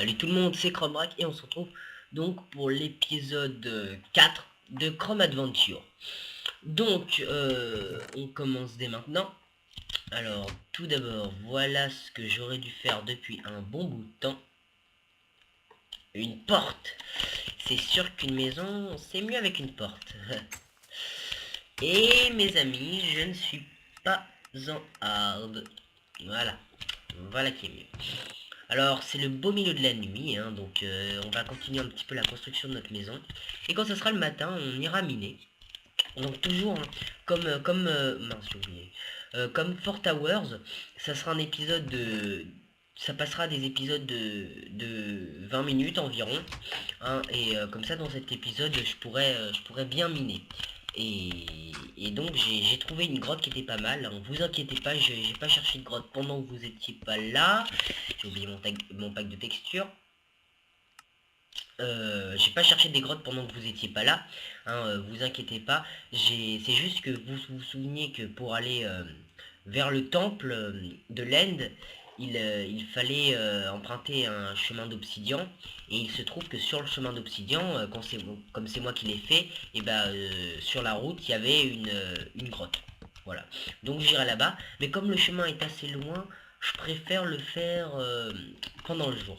Salut tout le monde, c'est Chromebrack et on se retrouve donc pour l'épisode 4 de Chrome Adventure. Donc on commence dès maintenant. Alors tout d'abord, voilà ce que j'aurais dû faire depuis un bon bout de temps. Une porte. C'est sûr qu'une maison, c'est mieux avec une porte. Et mes amis, je ne suis pas en hard. Voilà. Voilà qui est mieux. Alors c'est le beau milieu de la nuit, hein, donc on va continuer un petit peu la construction de notre maison. Et quand ce sera le matin, on ira miner. Donc toujours, hein, mince, j'ai oublié. Comme 4 Hours, ça sera un épisode de... Ça passera des épisodes de 20 minutes environ. Hein, et comme ça, dans cet épisode, je pourrais bien miner. Et donc j'ai trouvé une grotte qui était pas mal. Hein. Vous inquiétez pas, j'ai pas cherché de grotte pendant que vous étiez pas là. J'ai oublié mon pack de texture. J'ai pas cherché des grottes pendant que vous étiez pas là. Hein, vous inquiétez pas. C'est juste que vous vous souvenez que pour aller vers le temple de l'End, il fallait emprunter un chemin d'obsidian. Et il se trouve que sur le chemin d'obsidian, comme c'est moi qui l'ai fait, et sur la route, il y avait une grotte. Voilà. Donc j'irai là-bas. Mais comme le chemin est assez loin, je préfère le faire pendant le jour.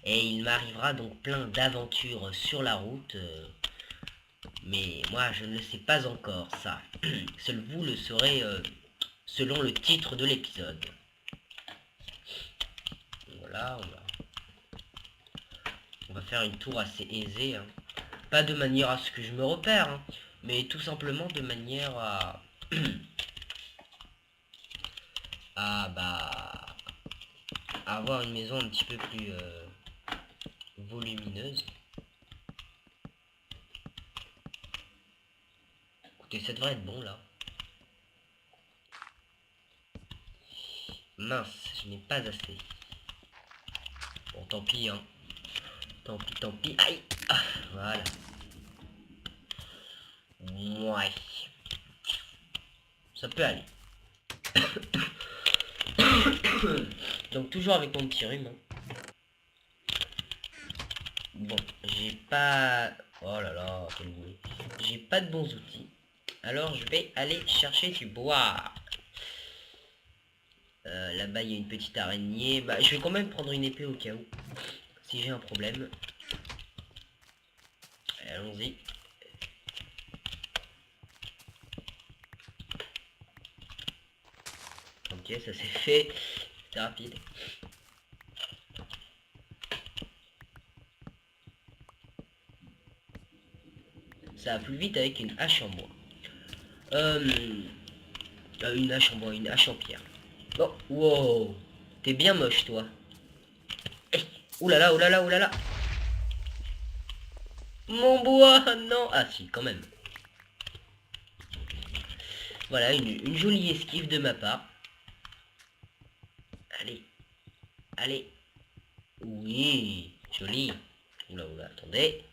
Et il m'arrivera donc plein d'aventures sur la route. Mais moi, je ne le sais pas encore, ça. Seul vous le saurez selon le titre de l'épisode. Voilà, on va faire une tour assez aisée. Hein. Pas de manière à ce que je me repère, hein, mais tout simplement de manière à... à avoir une maison un petit peu plus volumineuse. Écoutez, ça devrait être bon là. Mince, je n'ai pas assez. Bon, tant pis, hein. Tant pis, tant pis. Aïe, voilà. Ouais. Ça peut aller. Donc toujours avec mon petit rhume. Hein. Bon, j'ai pas... Oh là là, quel bruit. J'ai pas de bons outils. Alors je vais aller chercher du bois. Là-bas il y a une petite araignée. Bah je vais quand même prendre une épée au cas où. Si j'ai un problème. Allons-y. Ok, ça s'est fait. C'était rapide. Ça va plus vite avec une hache en bois. Une hache en bois, une hache en pierre. Oh, wow. T'es bien moche, toi. Oulala, oulala, oulala. Mon bois, non. Ah si, quand même. Voilà, une jolie esquive de ma part. Allez. Allez. Oui, joli. Oula, oula, attendez.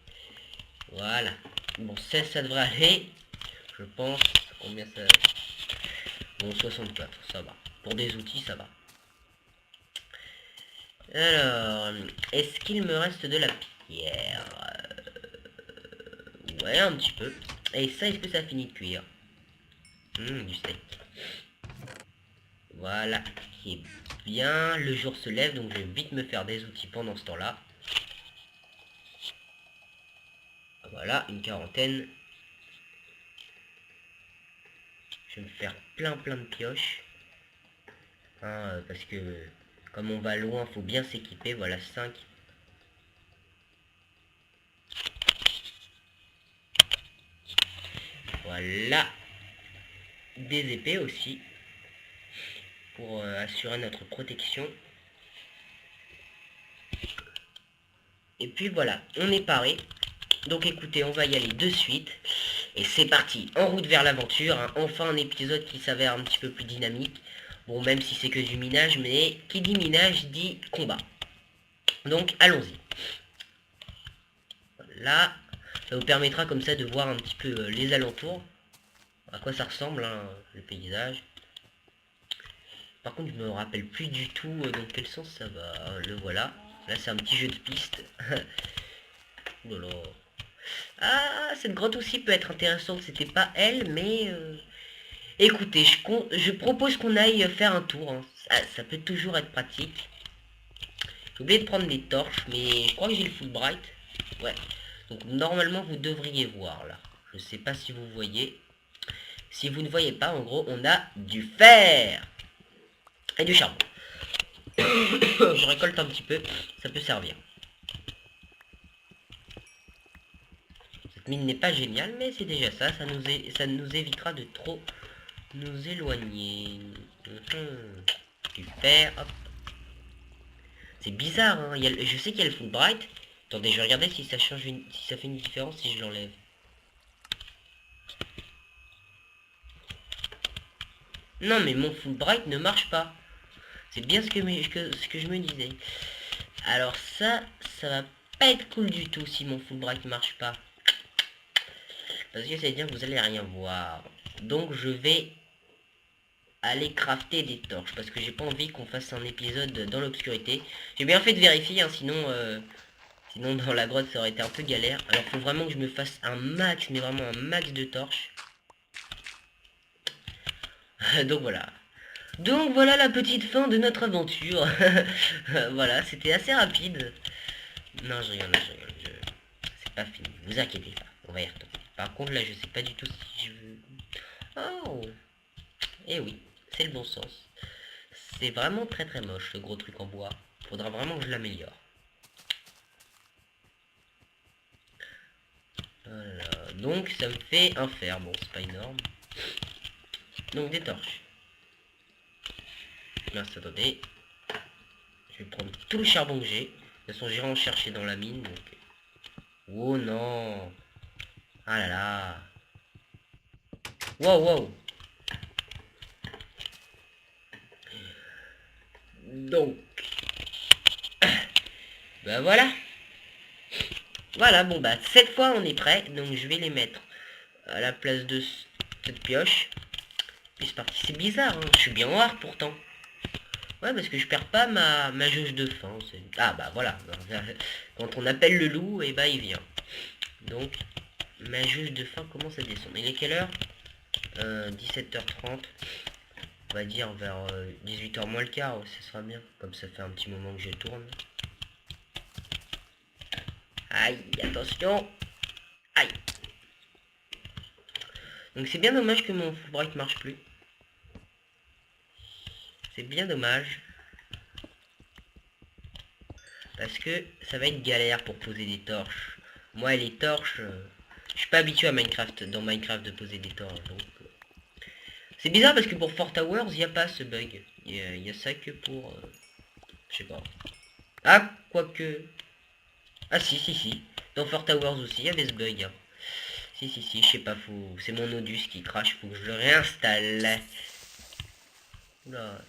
Voilà. Bon, ça devrait aller. Je pense. Combien ça... Bon, 64, ça va. Pour des outils, ça va. Alors, est-ce qu'il me reste de la pierre? Ouais, un petit peu. Et ça, est-ce que ça finit de cuire? Du steak. Voilà, qui est bien. Le jour se lève, donc je vais vite me faire des outils pendant ce temps-là. Voilà, une quarantaine. Je vais me faire plein de pioches. Hein, parce que comme on va loin, faut bien s'équiper. Voilà, 5. Voilà. Des épées aussi. Pour assurer notre protection. Et puis voilà, on est paré. Donc écoutez, on va y aller de suite. Et c'est parti, en route vers l'aventure. Hein. Enfin un épisode qui s'avère un petit peu plus dynamique. Bon, même si c'est que du minage, mais qui dit minage dit combat. Donc allons-y. Là, ça vous permettra comme ça de voir un petit peu les alentours. À quoi ça ressemble, hein, le paysage. Par contre, je me rappelle plus du tout dans quel sens ça va. Le voilà. Là, c'est un petit jeu de piste. Oh là là. Ah, cette grotte aussi peut être intéressante. C'était pas elle, mais... Écoutez, je propose qu'on aille faire un tour. Hein. Ça peut toujours être pratique. J'ai oublié de prendre des torches, mais je crois que j'ai le Fulbright. Ouais. Donc normalement, vous devriez voir, là. Je sais pas si vous voyez. Si vous ne voyez pas, en gros, on a du fer et du charbon. Je récolte un petit peu, ça peut servir. Cette mine n'est pas géniale, mais c'est déjà ça. Ça nous évitera de trop nous éloigner. Du fer, hop. C'est bizarre, hein. Je sais qu'il y a le Fulbright. Attendez, je vais regarder si ça change si ça fait une différence si je l'enlève. Non, mais mon Fulbright ne marche pas. C'est bien ce que je me disais. Alors ça va pas être cool du tout si mon Fulbright ne marche pas. Parce que ça veut dire que vous allez rien voir. Donc je vais aller crafter des torches. Parce que j'ai pas envie qu'on fasse un épisode dans l'obscurité. J'ai bien fait de vérifier, hein, sinon dans la grotte ça aurait été un peu galère. Alors faut vraiment que je me fasse un max, mais vraiment un max de torches. Donc voilà. Donc voilà la petite fin de notre aventure. Voilà, c'était assez rapide. Non, je rigole, c'est pas fini. Vous inquiétez pas, on va y retourner. Par contre, là, je sais pas du tout si je veux... Oh. Eh oui, c'est le bon sens. C'est vraiment très très moche, ce gros truc en bois. Faudra vraiment que je l'améliore. Voilà. Donc, ça me fait un fer. Bon, c'est pas énorme. Donc, des torches. Mince, attendez. Je vais prendre tout le charbon que j'ai. De toute façon, j'irai en chercher dans la mine. Donc... Oh non. Ah là là. Wow, wow. Donc, bah voilà. Voilà, bon bah cette fois on est prêt. Donc je vais les mettre à la place de cette pioche. Et c'est parti. C'est bizarre, hein. Je suis bien noir pourtant. Ouais, parce que je perds pas ma jauge de faim. Ah bah voilà. Quand on appelle le loup, et bah il vient. Donc, ma jauge de faim commence à descendre. Il est quelle heure 17h30. On va dire vers 18h moins le quart. Ouais, ça sera bien. Comme ça fait un petit moment que je tourne. Aïe, attention. Aïe. Donc c'est bien dommage que mon Fulbright marche plus. C'est bien dommage. Parce que ça va être galère pour poser des torches. Moi les torches, je suis pas habitué à Minecraft, dans Minecraft de poser des torches. Donc c'est bizarre parce que pour Fort Towers, il n'y a pas ce bug. Il y a ça que pour... je sais pas. Ah, quoique... Ah si. Dans Fort Towers aussi, il y avait ce bug. Hein. Si, je sais pas, c'est mon Nodus qui crache, faut que je le réinstalle. Oula.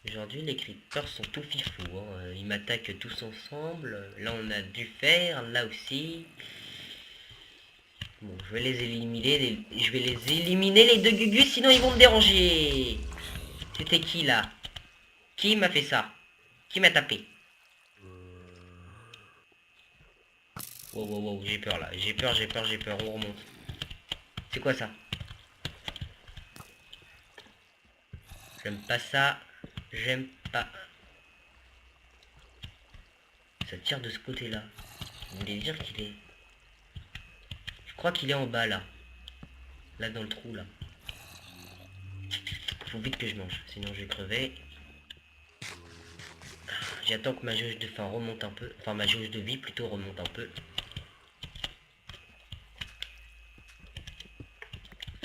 Aujourd'hui, les creepers sont tout fifous. Hein. Ils m'attaquent tous ensemble. Là, on a du fer, là aussi. Bon, je vais les éliminer, les deux gugus, sinon ils vont me déranger. C'était qui, là? Qui m'a fait ça? Qui m'a tapé? Wow, j'ai peur, là. J'ai peur. On remonte. C'est quoi, ça? J'aime pas ça. J'aime pas. Ça tire de ce côté-là. Vous voulez dire qu'il est... Je crois qu'il est en bas, là. Là, dans le trou, là. Faut vite que je mange, sinon je vais crever. J'attends que ma jauge de faim remonte un peu. Enfin, ma jauge de vie, plutôt, remonte un peu.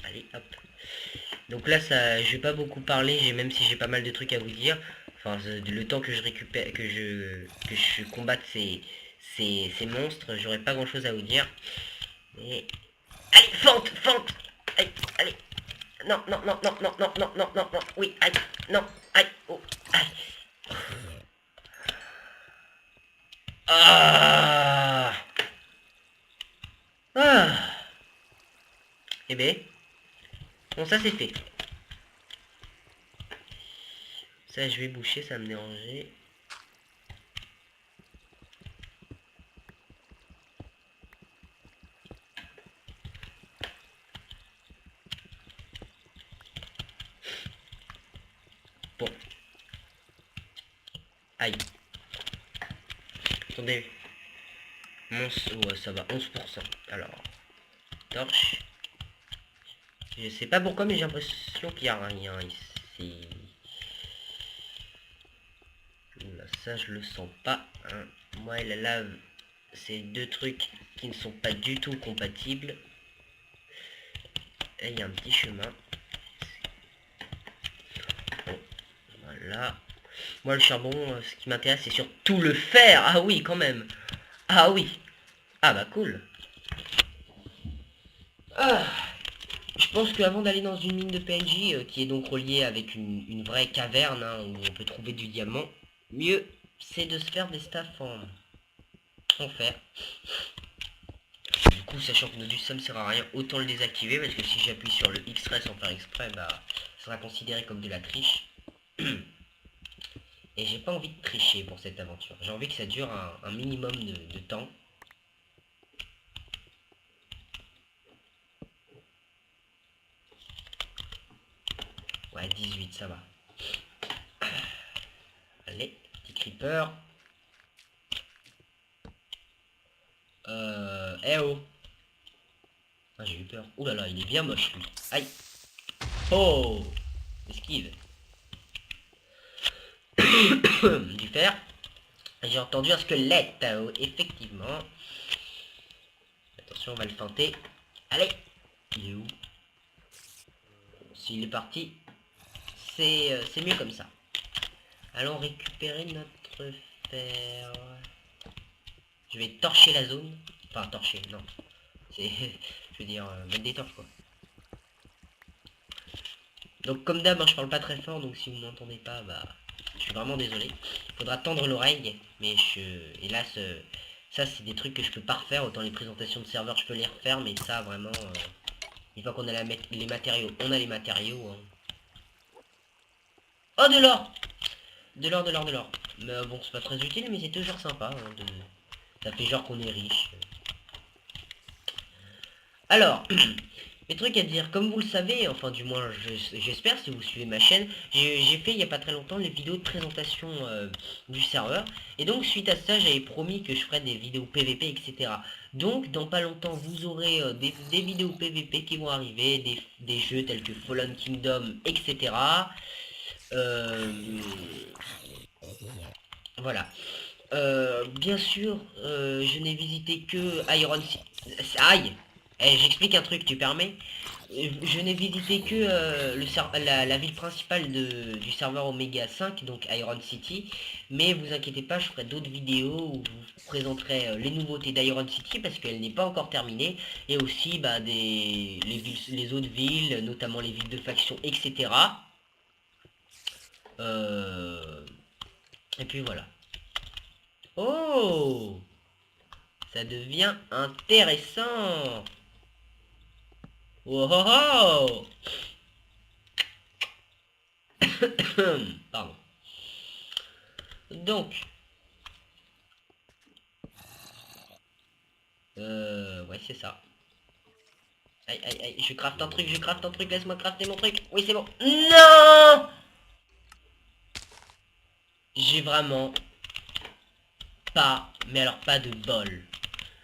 Allez, hop. Donc là, ça, je vais pas beaucoup parler, même si j'ai pas mal de trucs à vous dire. Enfin, le temps que je récupère, que je combatte ces monstres, j'aurai pas grand chose à vous dire. Mais... Allez, fente. Allez. Non. Oui, aïe. Non, aïe. Oh, aïe. Ah. Eh ben. Bon, ça c'est fait. Ça, je vais boucher, ça me dérangeait. Bon. Aïe. Attendez. Ouais, ça va, 11%. Alors, torche. Je sais pas pourquoi, mais j'ai l'impression qu'il y a rien ici. Là, ça, je le sens pas. Hein. Moi et la lave, c'est deux trucs qui ne sont pas du tout compatibles. Et il y a un petit chemin. Bon, voilà. Moi, le charbon, ce qui m'intéresse, c'est surtout le fer. Ah oui, quand même. Ah oui. Ah bah cool. Ah. Je pense qu'avant d'aller dans une mine de PNJ, qui est donc reliée avec une vraie caverne, hein, où on peut trouver du diamant, mieux c'est de se faire des staffs en fer. Du coup, sachant que Nodus ça me sert à rien, autant le désactiver, parce que si j'appuie sur le X-ray sans faire exprès, bah, ça sera considéré comme de la triche. Et j'ai pas envie de tricher pour cette aventure. J'ai envie que ça dure un minimum de temps. Ouais, 18, ça va. Allez, petit creeper. Eh oh. Ah, j'ai eu peur. Ouh là là, il est bien moche, lui. Aïe. Oh. Esquive. Du fer. J'ai entendu un squelette, effectivement. Attention, on va le tenter. Allez. Il est où? S'il est parti, c'est mieux comme ça. Allons récupérer notre fer. Je vais torcher la zone. Enfin, torcher, non. C'est, je veux dire, mettre des torches, quoi. Donc, comme d'hab, hein, je parle pas très fort, donc si vous m'entendez pas, bah, je suis vraiment désolé. Faudra tendre l'oreille, mais hélas, ça, c'est des trucs que je peux pas refaire. Autant les présentations de serveurs, je peux les refaire, mais ça, vraiment, une fois qu'on a les matériaux, on a les matériaux. Hein. Oh, de l'or! De l'or, de l'or, de l'or. Mais bon, c'est pas très utile, mais c'est toujours sympa. Hein, ça fait genre qu'on est riche. Alors, mes trucs à dire, comme vous le savez, enfin du moins j'espère si vous suivez ma chaîne, j'ai fait il n'y a pas très longtemps les vidéos de présentation du serveur. Et donc suite à ça, j'avais promis que je ferais des vidéos PVP, etc. Donc dans pas longtemps, vous aurez des vidéos PVP qui vont arriver, des jeux tels que Fallen Kingdom, etc. Euh, voilà. Bien sûr, je n'ai visité que Iron City. Aïe! Eh, j'explique un truc, tu permets? Je n'ai visité que la ville principale du serveur Omega 5, donc Iron City. Mais vous inquiétez pas, je ferai d'autres vidéos où je vous présenterai les nouveautés d'Iron City parce qu'elle n'est pas encore terminée. Et aussi bah, les autres villes, notamment les villes de faction, etc. Euh, et puis voilà. Oh! Ça devient intéressant. Oh oh oh. Pardon. Donc, ouais, c'est ça. Aïe, aïe, aïe, je crafte un truc, laisse-moi crafter mon truc. Oui, c'est bon. Non! J'ai vraiment pas, mais alors pas de bol.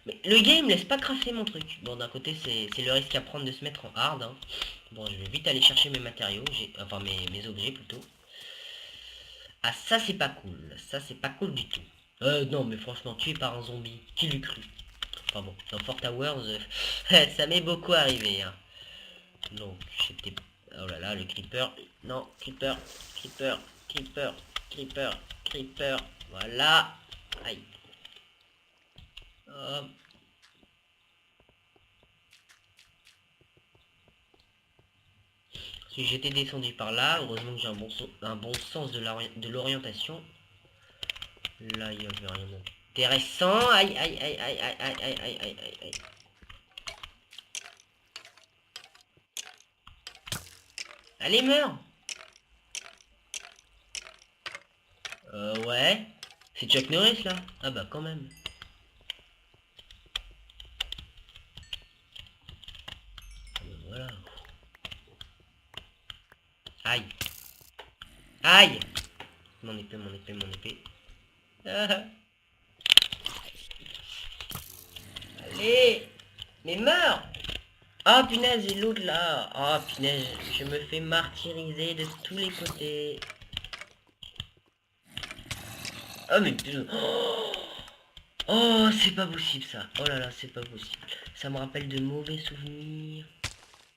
Mais le game laisse pas crafter mon truc. Bon, d'un côté, c'est le risque à prendre de se mettre en hard. Hein. Bon, je vais vite aller chercher mes matériaux, enfin mes objets plutôt. Ah, ça c'est pas cool. Ça c'est pas cool du tout. Non, mais franchement, tué par un zombie. Qui l'eût cru? Enfin bon, dans Fort Towers, ça m'est beaucoup arrivé. Hein. Donc, j'étais... Oh là là, le creeper. Non, creeper, creeper, creeper, creeper, creeper. Voilà. Aïe. Hop. Si j'étais descendu par là, heureusement que j'ai un bon sens de l'orientation. Là, il n'y avait rien d'intéressant. Aïe, aïe, aïe, aïe, aïe, aïe, aïe, aïe, aïe, aïe, aïe. Allez, meurs! Ouais. C'est Chuck Norris, là? Ah bah, quand même. Ah bah, voilà. Aïe. Aïe. Mon épée, mon épée, mon épée. Ah. Allez. Mais meurs. Ah punaise, et l'autre là. Ah punaise, je me fais martyriser de tous les côtés. Oh mais putain. Oh, c'est pas possible ça. Oh là là, c'est pas possible. Ça me rappelle de mauvais souvenirs.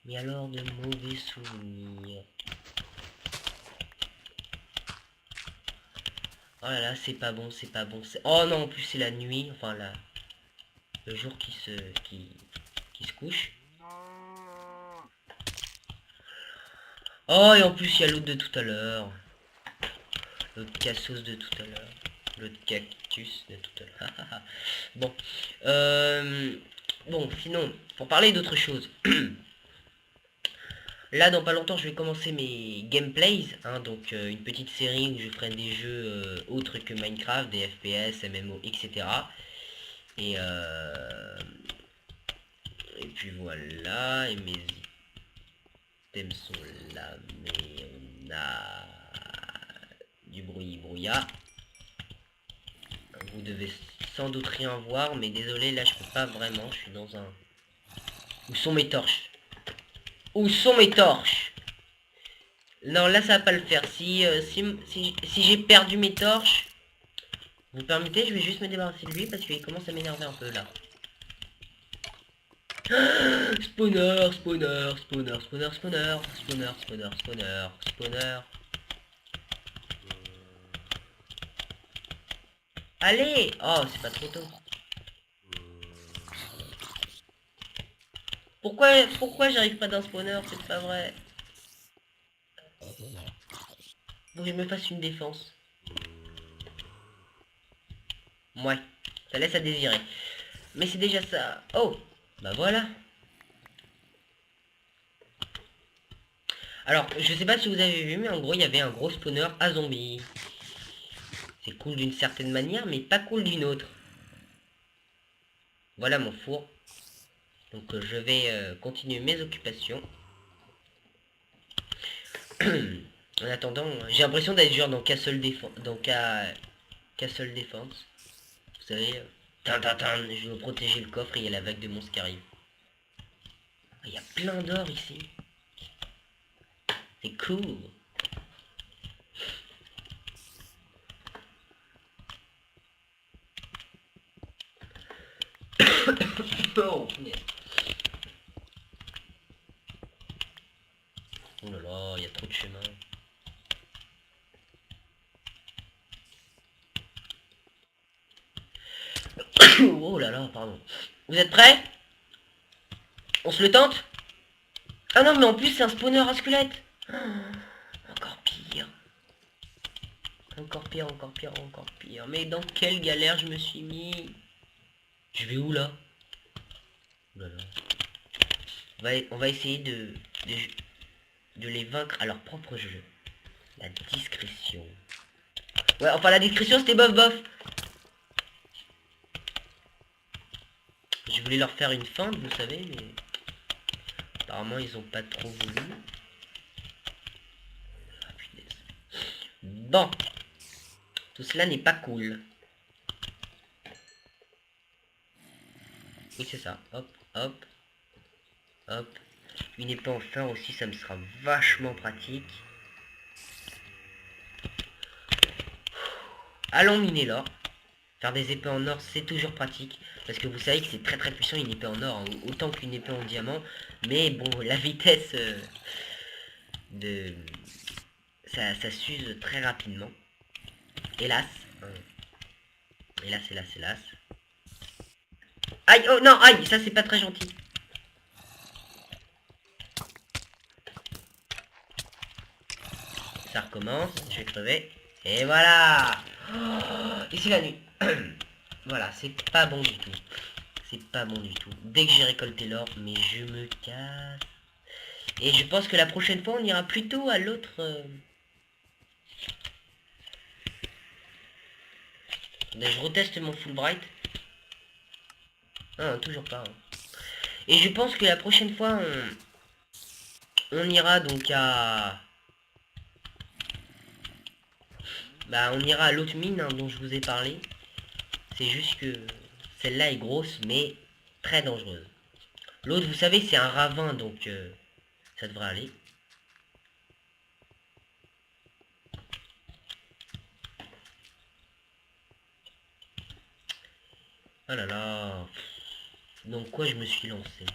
Mais alors de mauvais souvenirs. Oh là là, c'est pas bon, c'est pas bon. Oh non, en plus c'est la nuit. Enfin là, le jour qui se couche. Oh, et en plus il y a l'autre de tout à l'heure. L'autre cassos de tout à l'heure. L'autre cactus de tout à l'heure. Bon. Bon, sinon, pour parler d'autre chose. Là, dans pas longtemps, je vais commencer mes gameplays, hein, donc une petite série où je ferai des jeux autres que Minecraft, des FPS, MMO, etc. Et, et puis voilà, et mes items sont là, mais on a du bruit brouillard. Vous devez sans doute rien voir, mais désolé, là je peux pas vraiment, je suis dans un... Où sont mes torches? Où sont mes torches? Non, là ça va pas le faire. Si j'ai perdu mes torches, vous permettez, je vais juste me débarrasser de lui parce qu'il commence à m'énerver un peu là. Spawner, spawner, spawner, spawner, spawner, spawner, spawner, spawner, spawner. Allez! Oh, c'est pas trop tôt. Pourquoi j'arrive pas d'un spawner? C'est pas vrai. Faut que je me fasse une défense. Ouais, ça laisse à désirer. Mais c'est déjà ça. Oh, bah voilà. Alors, je sais pas si vous avez vu, mais en gros, il y avait un gros spawner à zombies. C'est cool d'une certaine manière, mais pas cool d'une autre. Voilà mon four. Donc, je vais continuer mes occupations. En attendant, j'ai l'impression d'être genre dans Castle Defense. Castle Defense. Vous savez, je veux protéger le coffre et il y a la vague de monstres qui arrive. Il y a plein d'or ici. C'est cool. Oh, oh là là, il y a trop de chemin. Oh là là, pardon. Vous êtes prêts? On se le tente? Ah non, mais en plus, c'est un spawner à squelette. Encore pire. Encore pire, encore pire, encore pire. Mais dans quelle galère je me suis mis? Je vais où là? Oh là là. On va essayer de les vaincre à leur propre jeu. La discrétion. Ouais, enfin la discrétion c'était bof bof. Je voulais leur faire une feinte, vous savez, mais apparemment ils ont pas trop voulu. Ah, punaise. Bon. Tout cela n'est pas cool. Oui, c'est ça. Hop, hop, hop. Une épée en fer aussi, ça me sera vachement pratique. Allons miner l'or. Faire des épées en or, c'est toujours pratique. Parce que vous savez que c'est très très puissant une épée en or. Hein, autant qu'une épée en diamant. Mais bon, la vitesse de... Ça s'use très rapidement. Hélas. Hein. Hélas, hélas, hélas. Aïe, oh non, aïe, ça c'est pas très gentil. Ça recommence, je vais crever. Et voilà. Oh, et c'est la nuit. Voilà, c'est pas bon du tout. C'est pas bon du tout. Dès que j'ai récolté l'or, mais je me casse. Et je pense que la prochaine fois, on ira plutôt à l'autre... Je reteste mon Fulbright. Ah, toujours pas. Hein. Et je pense que la prochaine fois, on ira donc à... Bah on ira à l'autre mine hein, dont je vous ai parlé. C'est juste que celle-là est grosse mais très dangereuse. L'autre, vous savez, c'est un ravin, donc ça devrait aller. Oh là là. Donc quoi je me suis lancé?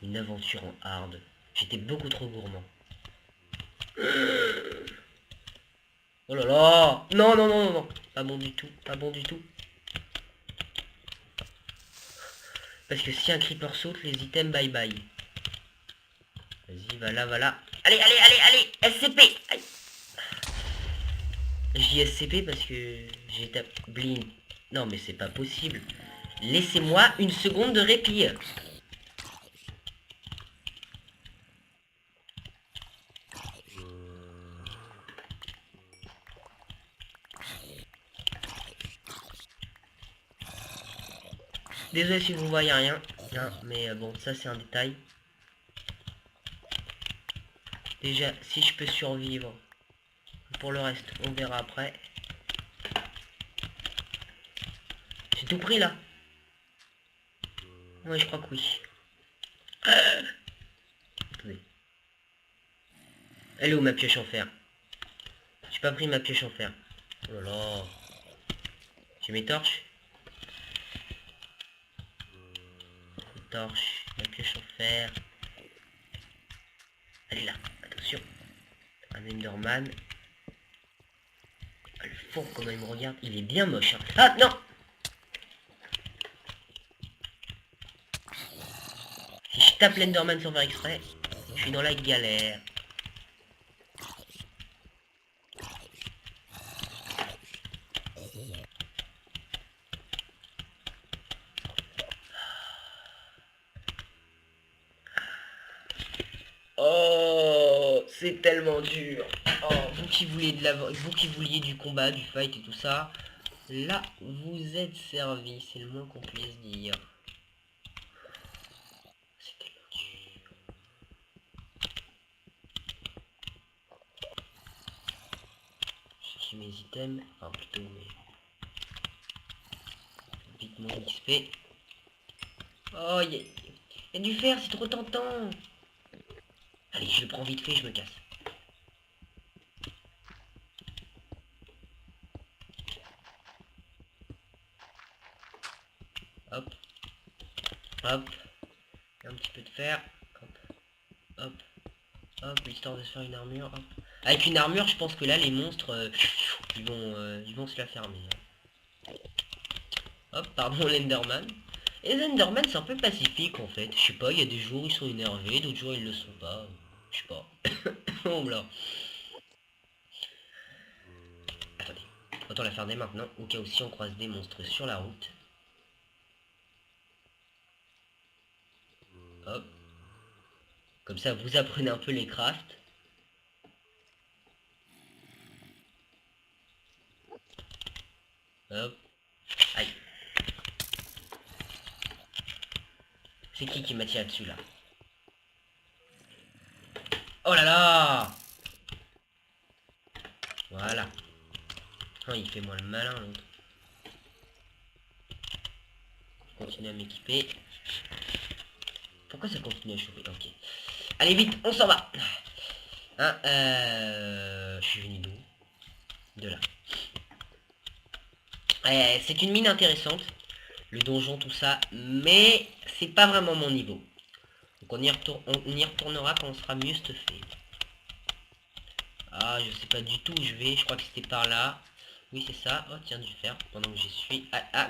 Une aventure en hard. J'étais beaucoup trop gourmand. Oh là là. Non, non, non, non, non. Pas bon du tout. Pas bon du tout. Parce que si un creeper saute, les items bye bye. Vas-y, voilà, voilà. Allez, allez, allez, allez. SCP. Aïe. Je dis SCP parce que j'ai tapé... Blin. Non, mais c'est pas possible. Laissez-moi une seconde de répit. Désolé si vous voyez rien. Hein, mais bon, ça c'est un détail. Déjà, si je peux survivre. Pour le reste, on verra après. J'ai tout pris là. Ouais, je crois que oui. Attendez. Elle est où ma pioche en fer? J'ai pas pris ma pioche en fer. Oh là là. J'ai mes torches. Mes torches, ma pioche en fer. Elle est là. Attention. Un Enderman. Ah, le fond, comment il me regarde. Il est bien moche. Hein. Ah non. Si je tape l'Enderman sans faire exprès, je suis dans la galère. Oh, c'est tellement dur. Oh, vous qui vouliez vous qui vouliez du combat, du fight et tout ça, là, vous êtes servi, c'est le moins qu'on puisse dire. C'est tellement dur. J'ai mes items, enfin plutôt mes... Vite mon XP. Oh, il y a du fer, c'est trop tentant. Allez, je le prends vite fait, je me casse. Hop. Hop. Un petit peu de fer. Hop. Hop. Hop, histoire de se faire une armure. Hop. Avec une armure, je pense que là, les monstres, ils vont se la fermer. Hein. Hop, pardon, l'Enderman. Et les Enderman, c'est un peu pacifique, en fait. Je sais pas, il y a des jours, ils sont énervés, d'autres jours, ils le sont pas. Je sais pas. Oh là. Attendez. Autant la faire dès maintenant, au cas où si on croise des monstres sur la route. Hop. Comme ça, vous apprenez un peu les crafts. Hop. Aïe. C'est qui m'a tiré dessus, là? Oh là là! Voilà. Oh, il fait moins le malin, l'autre. Je continue à m'équiper. Pourquoi ça continue à chauffer? Ok. Allez, vite, on s'en va. Hein, je suis venu d'où? De là. C'est une mine intéressante. Le donjon, tout ça. Mais c'est pas vraiment mon niveau. Donc on y retournera quand on sera mieux stuffé. Ah, je sais pas du tout où je vais. Je crois que c'était par là. Oui, c'est ça. Oh, tiens, du fer. Pendant que j'y suis. Ah,